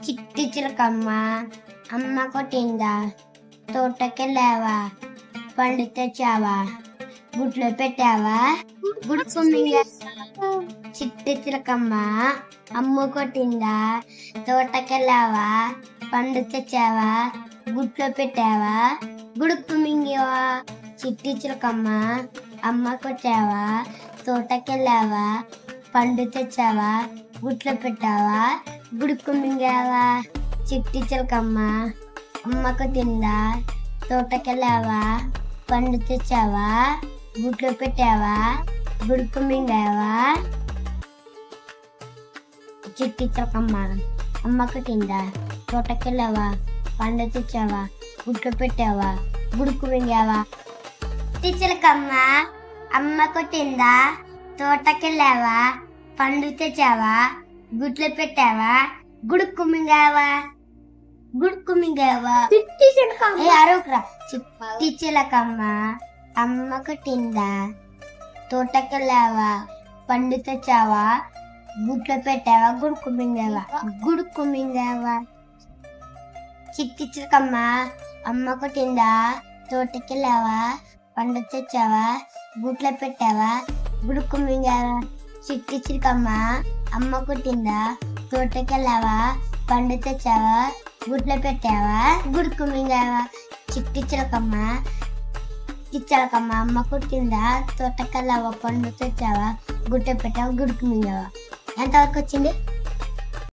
చిట్టి చిలకమ్మ అమ్మ కొట్టిందా, తోటకెళ్ళావా, పండు తెచ్చావా, గుడ్లో పెట్టావా, గుడుకు మింగావా. చిట్టి చిలకమ్మ అమ్మ కొట్టిందా, తోటకెళ్ళావా, పండు తెచ్చావా, గుడ్లో పెట్టావా, గుడుకు మింగావా. చిట్టి చిలకమ్మ అమ్మ కొట్టావా, తోటకెళ్ళావా, పండు తెచ్చావా, గుడ్లో పెట్టావా, గుడుకు మింగావా. చిట్టి చిలకమ్మ అమ్మ కొట్టిందా, తోటకెళ్ళావా, పండు తెచ్చావా, గుడ్లో పెట్టావా, గుడుకు మింగావా. చిట్టి చిలకమ్మ అమ్మ కొట్టిందా, తోటకెళ్ళావా, పండు తెచ్చావా, గుడ్లో పెట్టావా, గుడుకు మింగావా. చిట్టి చిలకమ్మ అమ్మ కొట్టిందా, తోటకెళ్ళావా, పండు తెచ్చావా, గుడ్లో పెట్టావా, గుడుకు మింగావా. గుడుకు మింగావా. చిట్టి చిలకమ్మ అమ్మ కొట్టిందా, తోటకెళ్ళావా, పండు తెచ్చావా, గుడ్లో పెట్టావా, గుడుకు మింగావా. గుడుకు మింగావా. చిట్టి చిలకమ్మ అమ్మ కొట్టిందా, తోటకెళ్ళావా, పండు తెచ్చావా, గుడ్లో పెట్టావా, గుడుకు మింగావా. చిట్టి చిలకమ్మ అమ్మ కొట్టిందా, తోటకెళ్ళావా, పండు తెచ్చావా, గుడ్లో పెట్టావా, గుడుకు మింగావా. చిట్టి చిలకమ్మ అమ్మ కొట్టిందా, తోటకెళ్ళావా, పండు తెచ్చావా, గుడ్లో పెట్టావా, గుడుకు మింగావా. ఎంతవరకు వచ్చింది?